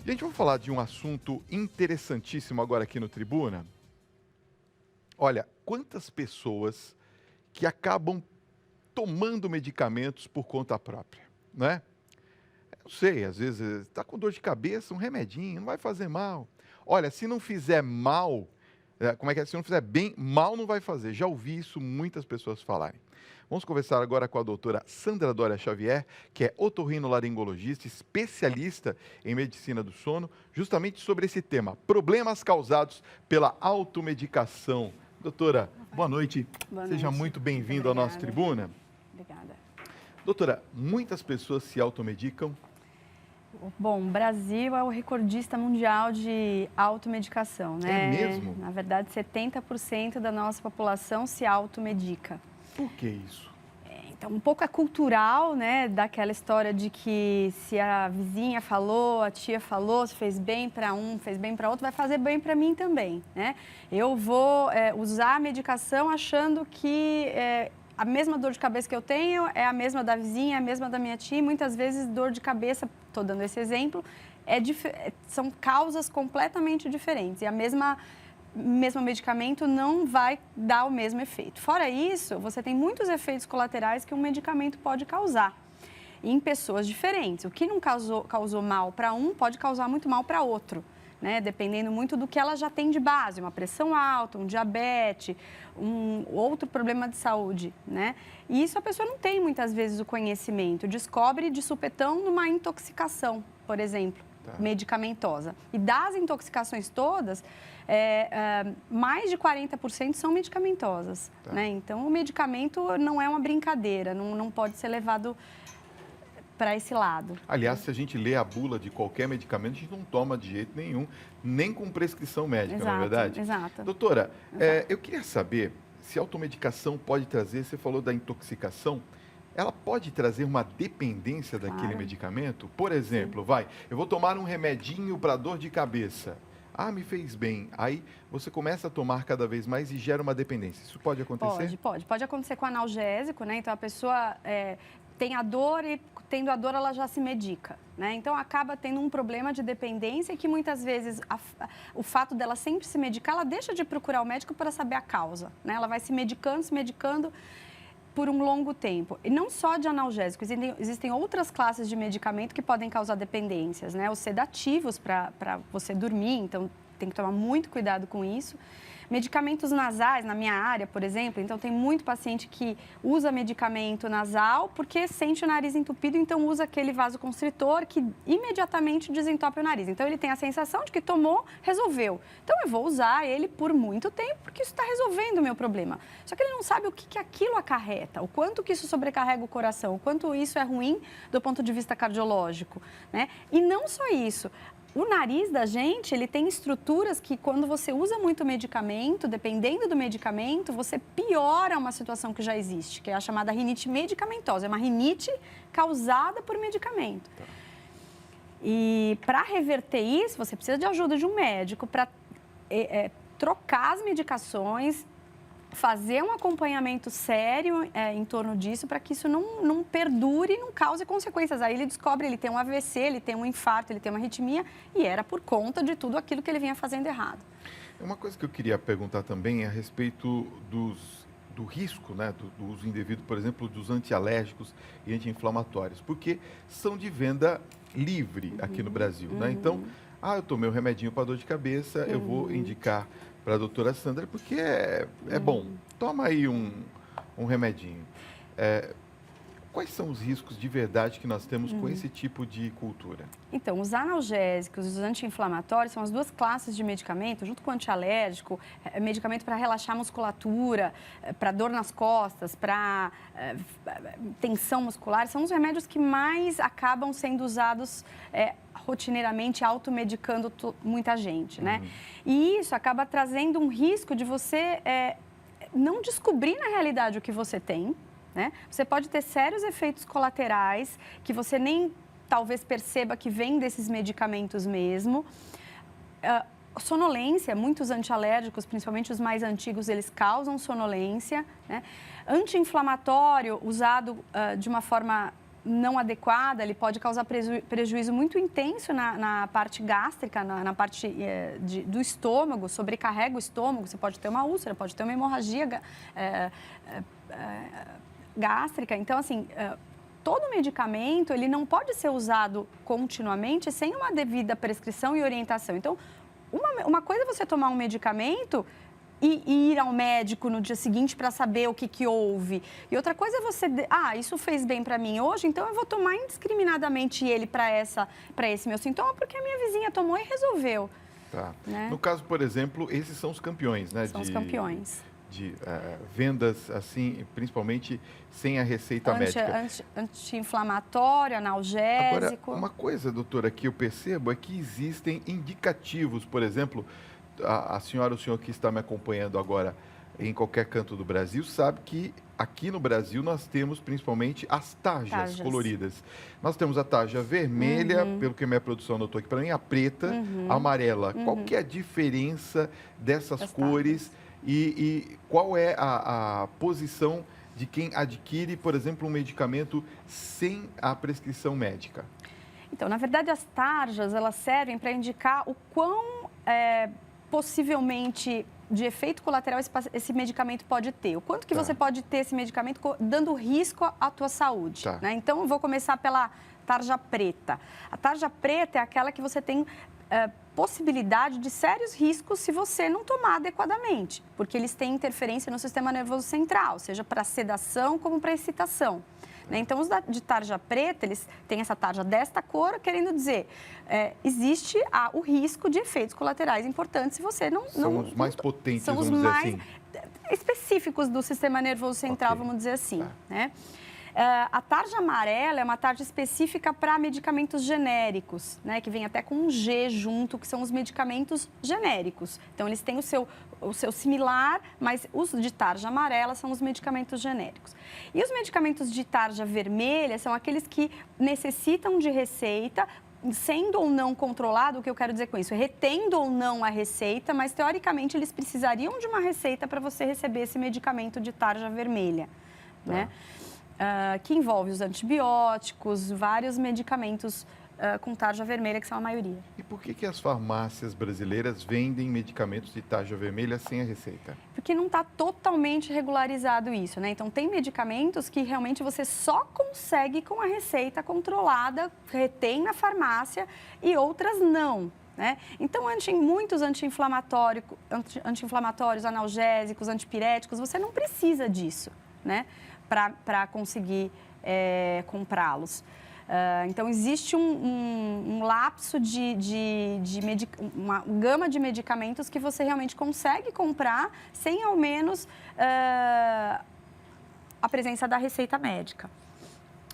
Gente, vamos falar de um assunto interessantíssimo agora aqui no Tribuna. Olha, quantas pessoas que acabam tomando medicamentos por conta própria, né? Não sei, às vezes está com dor de cabeça, um remedinho, não vai fazer mal. Olha, se não fizer mal, como é que é? Se não fizer bem, mal não vai fazer. Já ouvi isso muitas pessoas falarem. Vamos conversar agora com a doutora Sandra Dória Xavier, que é otorrinolaringologista, especialista em medicina do sono, justamente sobre esse tema, problemas causados pela automedicação. Doutora, boa noite. Boa Seja noite. muito bem-vindo à nossa tribuna. Obrigada. Doutora, muitas pessoas se automedicam? Bom, o Brasil é o recordista mundial de automedicação, né? É mesmo? Na verdade, 70% da nossa população se automedica. Por que isso? Então, um pouco é cultural, né? Daquela história de que se a vizinha falou, a tia falou, se fez bem para um, fez bem para outro, vai fazer bem para mim também, né? Eu vou usar a medicação achando que a mesma dor de cabeça que eu tenho é a mesma da vizinha, é a mesma da minha tia. E muitas vezes dor de cabeça, estou dando esse exemplo, são causas completamente diferentes. E a mesmo medicamento não vai dar o mesmo efeito. Fora isso, você tem muitos efeitos colaterais que um medicamento pode causar em pessoas diferentes. O que não causou mal para um pode causar muito mal para outro, né? Dependendo muito do que ela já tem de base, uma pressão alta, um diabetes, um outro problema de saúde, né? E isso a pessoa não tem muitas vezes o conhecimento, descobre de supetão numa intoxicação, por exemplo, medicamentosa. E das intoxicações todas, mais de 40% são medicamentosas, né? Então, o medicamento não é uma brincadeira, não pode ser levado para esse lado. Aliás, se a gente lê a bula de qualquer medicamento, a gente não toma de jeito nenhum, nem com prescrição médica, Exato, não é verdade? Exato. Doutora, eu queria saber se a automedicação pode trazer, você falou da intoxicação, ela pode trazer uma dependência daquele medicamento? Por exemplo, eu vou tomar um remedinho para dor de cabeça. Ah, me fez bem. Aí você começa a tomar cada vez mais e gera uma dependência. Isso pode acontecer? Pode acontecer com analgésico, né? Então a pessoa tem a dor e tendo a dor ela já se medica, né? Então acaba tendo um problema de dependência que muitas vezes o fato dela sempre se medicar, ela deixa de procurar o médico para saber a causa, né? Ela vai se medicando por um longo tempo. E não só de analgésicos, existem outras classes de medicamento que podem causar dependências, né? Os sedativos para você dormir, então tem que tomar muito cuidado com isso. Medicamentos nasais, na minha área, por exemplo, então tem muito paciente que usa medicamento nasal porque sente o nariz entupido, então usa aquele vasoconstritor que imediatamente desentope o nariz. Então ele tem a sensação de que tomou, resolveu. Então eu vou usar ele por muito tempo porque isso está resolvendo o meu problema. Só que ele não sabe o que aquilo acarreta, o quanto que isso sobrecarrega o coração, o quanto isso é ruim do ponto de vista cardiológico, né? E não só isso. O nariz da gente, ele tem estruturas que quando você usa muito medicamento, dependendo do medicamento, você piora uma situação que já existe, que é a chamada rinite medicamentosa. É uma rinite causada por medicamento. E para reverter isso, você precisa de ajuda de um médico para trocar as medicações, fazer um acompanhamento sério em torno disso para que isso não perdure e não cause consequências. Aí ele descobre, ele tem um AVC, ele tem um infarto, ele tem uma arritmia e era por conta de tudo aquilo que ele vinha fazendo errado. Uma coisa que eu queria perguntar também é a respeito do risco, né, do uso indevido, por exemplo, dos antialérgicos e anti-inflamatórios, porque são de venda livre aqui no Brasil, né? Então, eu tomei um remedinho para dor de cabeça, eu vou indicar para a doutora Sandra, porque é bom. Toma aí um remedinho. Quais são os riscos de verdade que nós temos com esse tipo de cultura? Então, os analgésicos e os anti-inflamatórios são as duas classes de medicamento, junto com o antialérgico, medicamento para relaxar a musculatura, para dor nas costas, para tensão muscular, são os remédios que mais acabam sendo usados rotineiramente, automedicando muita gente, né? E isso acaba trazendo um risco de você não descobrir na realidade o que você tem, né? Você pode ter sérios efeitos colaterais que você nem talvez perceba que vem desses medicamentos mesmo. Sonolência, muitos antialérgicos, principalmente os mais antigos, eles causam sonolência, né? Anti-inflamatório usado de uma forma não adequada, ele pode causar prejuízo muito intenso na parte gástrica, na parte do estômago, sobrecarrega o estômago, você pode ter uma úlcera, pode ter uma hemorragia gástrica. Então, assim, todo medicamento, ele não pode ser usado continuamente sem uma devida prescrição e orientação. Então, uma coisa é você tomar um medicamento e ir ao médico no dia seguinte para saber o que houve. E outra coisa é você, isso fez bem para mim hoje, então eu vou tomar indiscriminadamente ele para esse meu sintoma, porque a minha vizinha tomou e resolveu. Tá. Né? No caso, por exemplo, esses são os campeões, né? São os campeões. De vendas, assim, principalmente sem a receita médica. Anti-inflamatório, analgésico. Agora, uma coisa, doutora, que eu percebo é que existem indicativos, por exemplo, a senhora, o senhor que está me acompanhando agora em qualquer canto do Brasil, sabe que aqui no Brasil nós temos principalmente as tarjas coloridas. Nós temos a tarja vermelha, pelo que minha produção anotou aqui para mim, a preta, a amarela. Qual que é a diferença dessas cores e qual é a posição de quem adquire, por exemplo, um medicamento sem a prescrição médica? Então, na verdade, as tarjas, elas servem para indicar o quão possivelmente de efeito colateral esse medicamento pode ter. O quanto que você pode ter esse medicamento dando risco à tua saúde. Né? Então, eu vou começar pela tarja preta. A tarja preta é aquela que você tem possibilidade de sérios riscos se você não tomar adequadamente, porque eles têm interferência no sistema nervoso central, seja para sedação como para excitação. Então, os de tarja preta, eles têm essa tarja desta cor, querendo dizer, existe o risco de efeitos colaterais importantes se você não... São os mais potentes, vamos dizer assim. São os mais específicos do sistema nervoso central, vamos dizer assim, né? A tarja amarela é uma tarja específica para medicamentos genéricos, né? Que vem até com um G junto, que são os medicamentos genéricos. Então, eles têm o seu similar, mas os de tarja amarela são os medicamentos genéricos. E os medicamentos de tarja vermelha são aqueles que necessitam de receita, sendo ou não controlado. O que eu quero dizer com isso? Retendo ou não a receita, mas teoricamente eles precisariam de uma receita para você receber esse medicamento de tarja vermelha, né? Que envolve os antibióticos, vários medicamentos com tarja vermelha, que são a maioria. E por que as farmácias brasileiras vendem medicamentos de tarja vermelha sem a receita? Porque não está totalmente regularizado isso, né? Então, tem medicamentos que realmente você só consegue com a receita controlada, retém na farmácia, e outras não. Né? Então, muitos anti-inflamatórios, analgésicos, antipiréticos, você não precisa disso, né? Para conseguir comprá-los. Então, existe um lapso uma gama de medicamentos que você realmente consegue comprar sem, ao menos, a presença da receita médica.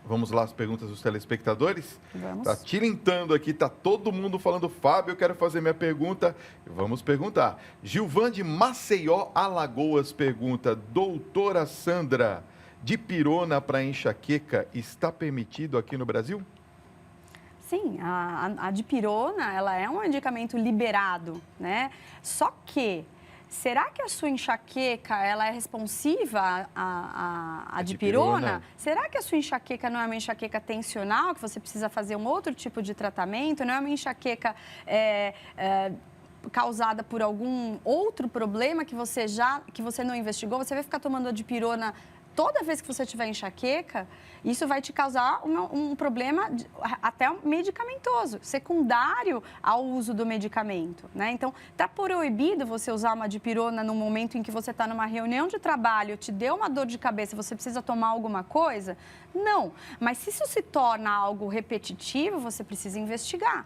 Vamos lá, as perguntas dos telespectadores? Vamos. Está tilintando aqui, está todo mundo falando, Fábio, eu quero fazer minha pergunta. Vamos perguntar. Gilvan de Maceió, Alagoas, pergunta, doutora Sandra, dipirona para enxaqueca está permitido aqui no Brasil? Sim, a dipirona, ela é um medicamento liberado, né? Só que, será que a sua enxaqueca, ela é responsiva à dipirona? Será que a sua enxaqueca não é uma enxaqueca tensional, que você precisa fazer um outro tipo de tratamento? Não é uma enxaqueca causada por algum outro problema que você não investigou? Você vai ficar tomando a dipirona toda vez que você tiver enxaqueca? Isso vai te causar um problema até medicamentoso, secundário ao uso do medicamento, né? Então, está proibido você usar uma dipirona no momento em que você está numa reunião de trabalho, te deu uma dor de cabeça, você precisa tomar alguma coisa? Não, mas se isso se torna algo repetitivo, você precisa investigar.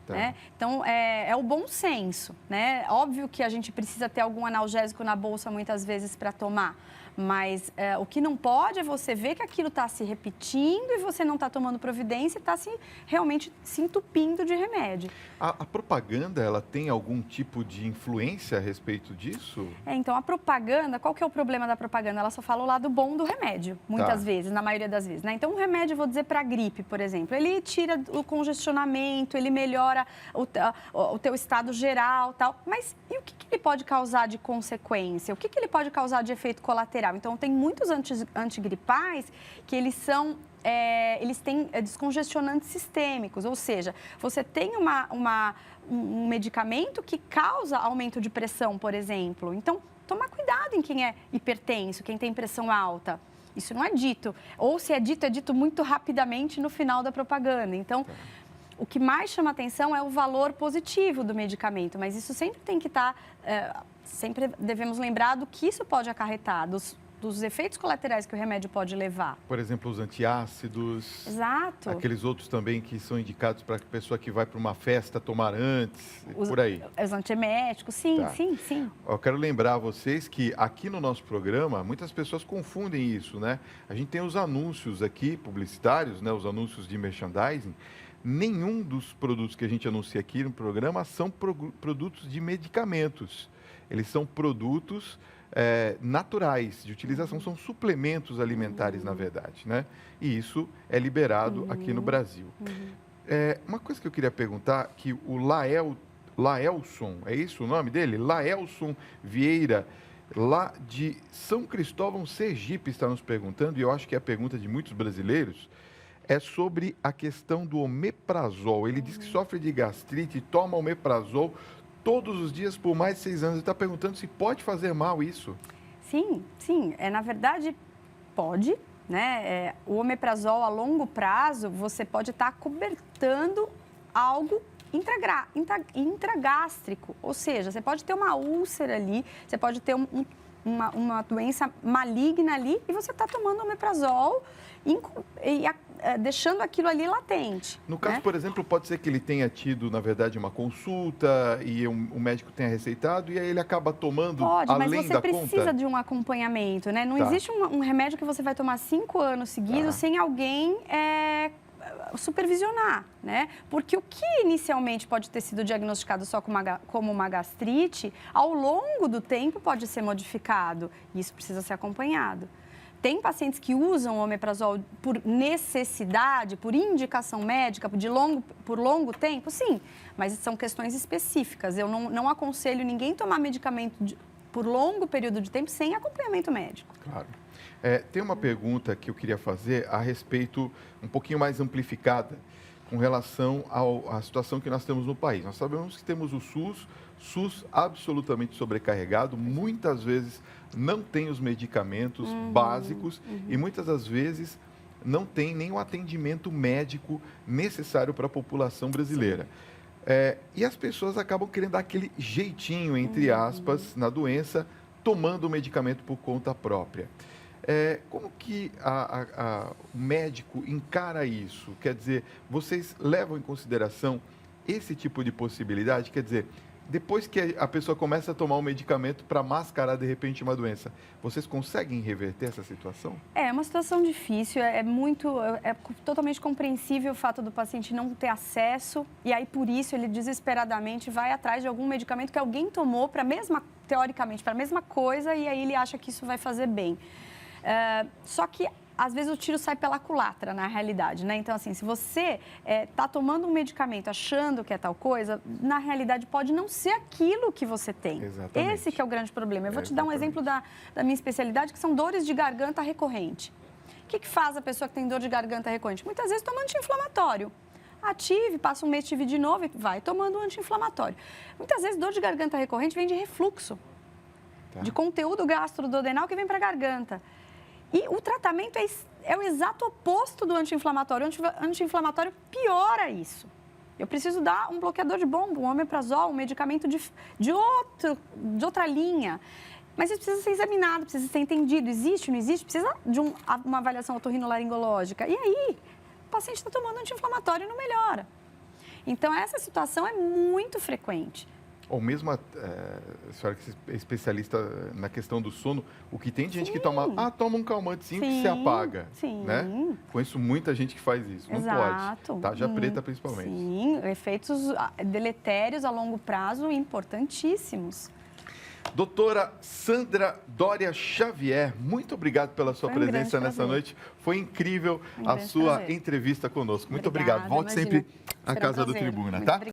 Tá. Né? Então, é o bom senso, né? Óbvio que a gente precisa ter algum analgésico na bolsa muitas vezes para tomar, mas o que não pode é você ver que aquilo está se repetindo e você não está tomando providência e está realmente se entupindo de remédio. A propaganda, ela tem algum tipo de influência a respeito disso? Então, a propaganda, qual que é o problema da propaganda? Ela só fala o lado bom do remédio, muitas vezes, na maioria das vezes, né? Então, um remédio, vou dizer, para gripe, por exemplo, ele tira o congestionamento, ele melhora o teu estado geral, tal, mas e o que ele pode causar de consequência? O que ele pode causar de efeito colateral? Então, tem muitos antigripais que eles são eles têm descongestionantes sistêmicos, ou seja, você tem um medicamento que causa aumento de pressão, por exemplo. Então, toma cuidado em quem é hipertenso, quem tem pressão alta. Isso não é dito. Ou se é dito muito rapidamente no final da propaganda. Então, o que mais chama atenção é o valor positivo do medicamento, mas isso sempre tem que estar, sempre devemos lembrar do que isso pode acarretar, dos efeitos colaterais que o remédio pode levar. Por exemplo, os antiácidos. Exato. Aqueles outros também que são indicados para a pessoa que vai para uma festa tomar antes, por aí. Os antieméticos, sim, tá. Sim. Eu quero lembrar a vocês que aqui no nosso programa, muitas pessoas confundem isso, né? A gente tem os anúncios aqui, publicitários, né? Os anúncios de merchandising. Nenhum dos produtos que a gente anuncia aqui no programa são produtos de medicamentos. Eles são produtos naturais de utilização, são suplementos alimentares, na verdade, né? E isso é liberado aqui no Brasil. Uma coisa que eu queria perguntar, que o Laelson, é isso o nome dele? Laelson Vieira, lá de São Cristóvão, Sergipe, está nos perguntando, e eu acho que é a pergunta de muitos brasileiros, é sobre a questão do omeprazol. Ele diz que sofre de gastrite e toma omeprazol todos os dias por mais de 6 anos. Ele está perguntando se pode fazer mal isso. Sim. Na verdade, pode, né? O omeprazol a longo prazo, você pode estar cobertando algo intragástrico. Ou seja, você pode ter uma úlcera ali, você pode ter uma doença maligna ali e você está tomando omeprazol deixando aquilo ali latente. No caso, por exemplo, pode ser que ele tenha tido, na verdade, uma consulta e o médico tenha receitado e aí ele acaba tomando além da conta? Pode, mas você precisa de um acompanhamento, né? Não existe um remédio que você vai tomar 5 anos seguidos sem alguém supervisionar, né? Porque o que inicialmente pode ter sido diagnosticado só como uma gastrite, ao longo do tempo pode ser modificado e isso precisa ser acompanhado. Tem pacientes que usam o omeprazol por necessidade, por indicação médica, por longo tempo? Sim, mas são questões específicas. Eu não aconselho ninguém tomar medicamento por longo período de tempo sem acompanhamento médico. Claro. Tem uma pergunta que eu queria fazer a respeito, um pouquinho mais amplificada, com relação à situação que nós temos no país. Nós sabemos que temos o SUS absolutamente sobrecarregado, muitas vezes não tem os medicamentos básicos e muitas das vezes não tem nem o atendimento médico necessário para a população brasileira. E as pessoas acabam querendo dar aquele jeitinho, entre aspas, na doença, tomando o medicamento por conta própria. Como que o médico encara isso? Quer dizer, vocês levam em consideração esse tipo de possibilidade? Quer dizer, depois que a pessoa começa a tomar um medicamento para mascarar, de repente, uma doença, vocês conseguem reverter essa situação? É uma situação difícil, é totalmente compreensível o fato do paciente não ter acesso e aí, por isso, ele desesperadamente vai atrás de algum medicamento que alguém tomou teoricamente, para a mesma coisa e aí ele acha que isso vai fazer bem. Só que, às vezes, o tiro sai pela culatra, na realidade, né? Então, assim, se você está tomando um medicamento achando que é tal coisa, na realidade pode não ser aquilo que você tem. Exatamente. Esse que é o grande problema. Eu vou te dar um exemplo da minha especialidade, que são dores de garganta recorrente. O que faz a pessoa que tem dor de garganta recorrente? Muitas vezes toma anti-inflamatório. Ative, passa um mês, tive de novo e vai tomando um anti-inflamatório. Muitas vezes dor de garganta recorrente vem de refluxo, de conteúdo gastroduodenal que vem para a garganta. E o tratamento é o exato oposto do anti-inflamatório. O anti-inflamatório piora isso. Eu preciso dar um bloqueador de bomba, um omeprazol, um medicamento de outra linha. Mas isso precisa ser examinado, precisa ser entendido. Existe, não existe? Precisa de uma avaliação otorrinolaringológica. E aí, o paciente está tomando anti-inflamatório e não melhora. Então, essa situação é muito frequente. Ou mesmo a senhora que é especialista na questão do sono, o que tem gente que toma um calmantezinho que se apaga. Né? Conheço muita gente que faz isso. Não pode. Tarja preta, principalmente. Sim, efeitos deletérios a longo prazo importantíssimos. Doutora Sandra Dória Xavier, muito obrigado pela sua presença nessa noite. Foi incrível a sua entrevista conosco. Muito obrigado. Volte sempre à Casa do Tribuna, tá?